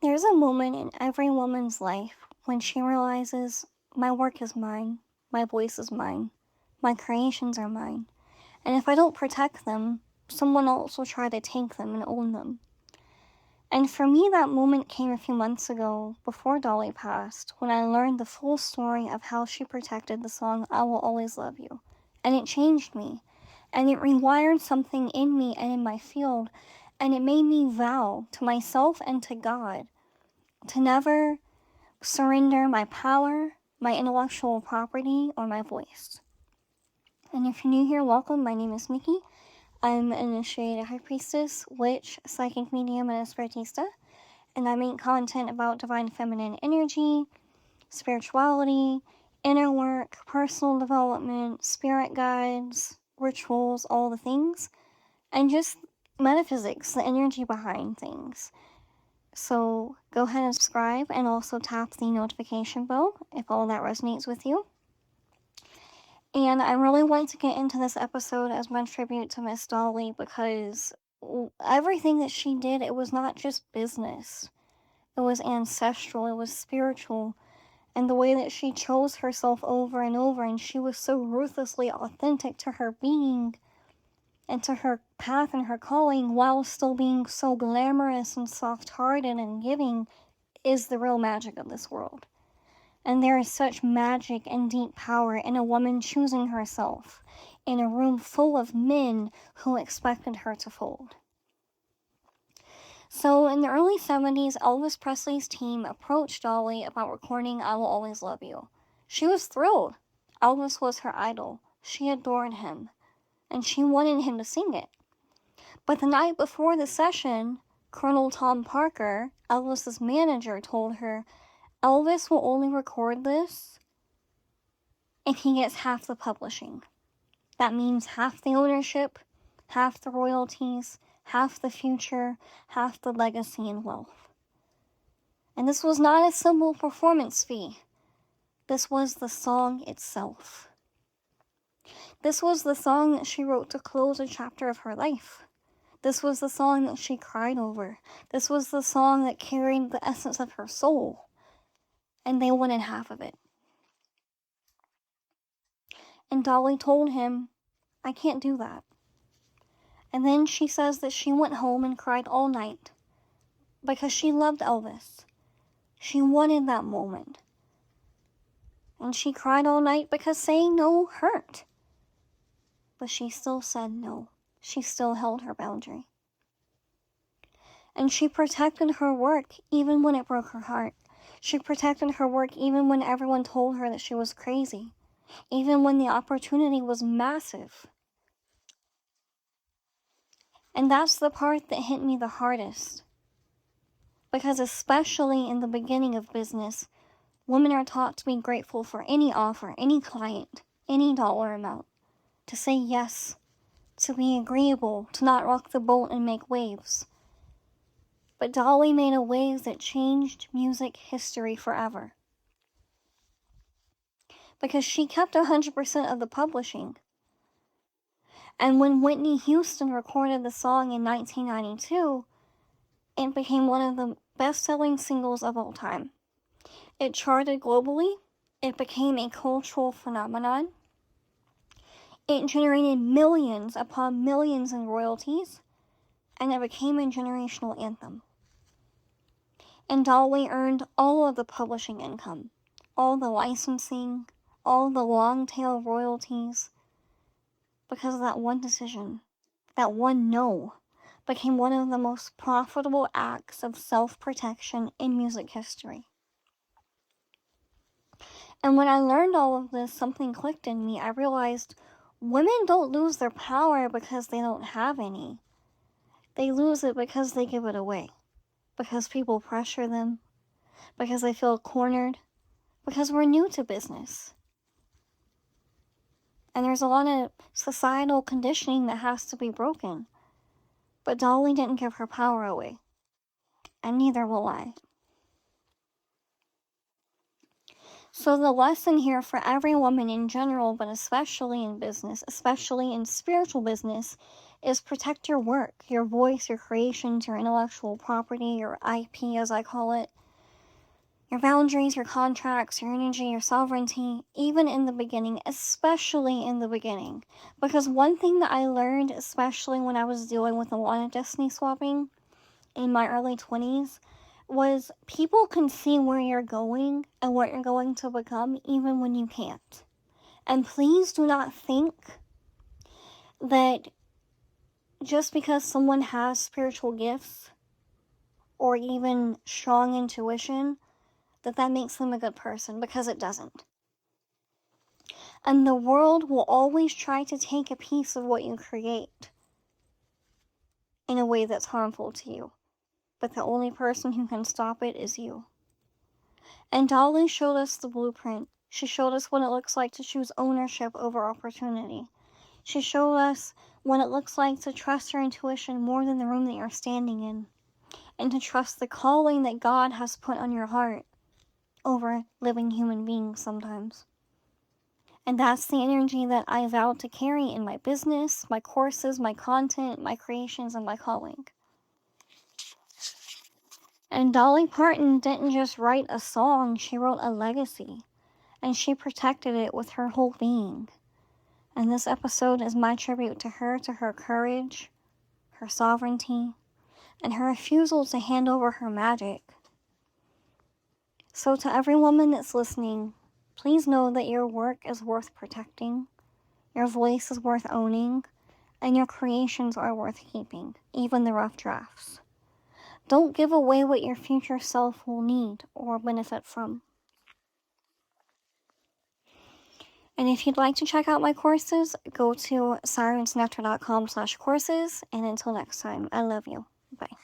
There's a moment in every woman's life when she realizes my work is mine, my voice is mine, my creations are mine, and if I don't protect them, someone else will try to take them and own them. And for me, that moment came a few months ago, before Dolly passed, when I learned the full story of how she protected the song I Will Always Love You. And it changed me, and it rewired something in me and in my field, and it made me vow to myself and to God to never surrender my power, my intellectual property, or my voice. And if you're new here, welcome. My name is Nikki. I'm an initiated high priestess, witch, psychic medium, and a spiritista, and I make content about divine feminine energy, spirituality, inner work, personal development, spirit guides, rituals, all the things, and just metaphysics, the energy behind things. So go ahead and subscribe and also tap the notification bell if all that resonates with you. And I really want to get into this episode as my tribute to Miss Dolly because everything that she did, it was not just business. It was ancestral, it was spiritual. And the way that she chose herself over and over, and she was so ruthlessly authentic to her being and to her path and her calling while still being so glamorous and soft-hearted and giving, is the real magic of this world. And there is such magic and deep power in a woman choosing herself in a room full of men who expected her to fold. So in the early 70s, Elvis Presley's team approached Dolly about recording I Will Always Love You. She was thrilled. Elvis was her idol. She adored him, and she wanted him to sing it. But the night before the session, Colonel Tom Parker, Elvis's manager, told her, Elvis will only record this if he gets half the publishing. That means half the ownership, half the royalties, half the future, half the legacy and wealth. And this was not a simple performance fee. This was the song itself. This was the song that she wrote to close a chapter of her life. This was the song that she cried over. This was the song that carried the essence of her soul. And they wanted half of it. And Dolly told him, I can't do that. And then she says that she went home and cried all night because she loved Elvis. She wanted that moment. And she cried all night because saying no hurt. But she still said no. She still held her boundary. And she protected her work even when it broke her heart. She protected her work even when everyone told her that she was crazy. Even when the opportunity was massive. And that's the part that hit me the hardest. Because especially in the beginning of business, women are taught to be grateful for any offer, any client, any dollar amount. To say yes, to be agreeable, to not rock the boat and make waves. But Dolly made a wave that changed music history forever. Because she kept 100% of the publishing. And when Whitney Houston recorded the song in 1992, it became one of the best-selling singles of all time. It charted globally. It became a cultural phenomenon. It generated millions upon millions in royalties, and it became a generational anthem. And Dolly earned all of the publishing income, all the licensing, all the long-tail royalties, because of that one decision, that one no, became one of the most profitable acts of self-protection in music history. And when I learned all of this, something clicked in me. I realized women don't lose their power because they don't have any. They lose it because they give it away. Because people pressure them. Because they feel cornered. Because we're new to business. And there's a lot of societal conditioning that has to be broken. But Dolly didn't give her power away. And neither will I. So the lesson here for every woman in general, but especially in business, especially in spiritual business, is protect your work, your voice, your creations, your intellectual property, your IP as I call it, your boundaries, your contracts, your energy, your sovereignty, even in the beginning, especially in the beginning. Because one thing that I learned, especially when I was dealing with a lot of destiny swapping in my early 20s, was people can see where you're going and what you're going to become even when you can't. And please do not think that just because someone has spiritual gifts or even strong intuition, that makes them a good person, because it doesn't. And the world will always try to take a piece of what you create in a way that's harmful to you. But the only person who can stop it is you. And Dolly showed us the blueprint. She showed us what it looks like to choose ownership over opportunity. She showed us what it looks like to trust your intuition more than the room that you're standing in, and to trust the calling that God has put on your heart over living human beings sometimes. And that's the energy that I vow to carry in my business, my courses, my content, my creations, and my calling. And Dolly Parton didn't just write a song, she wrote a legacy. And she protected it with her whole being. And this episode is my tribute to her courage, her sovereignty, and her refusal to hand over her magic. So to every woman that's listening, please know that your work is worth protecting, your voice is worth owning, and your creations are worth keeping, even the rough drafts. Don't give away what your future self will need or benefit from. And if you'd like to check out my courses, go to sirensnectar.com/courses. And until next time, I love you. Bye.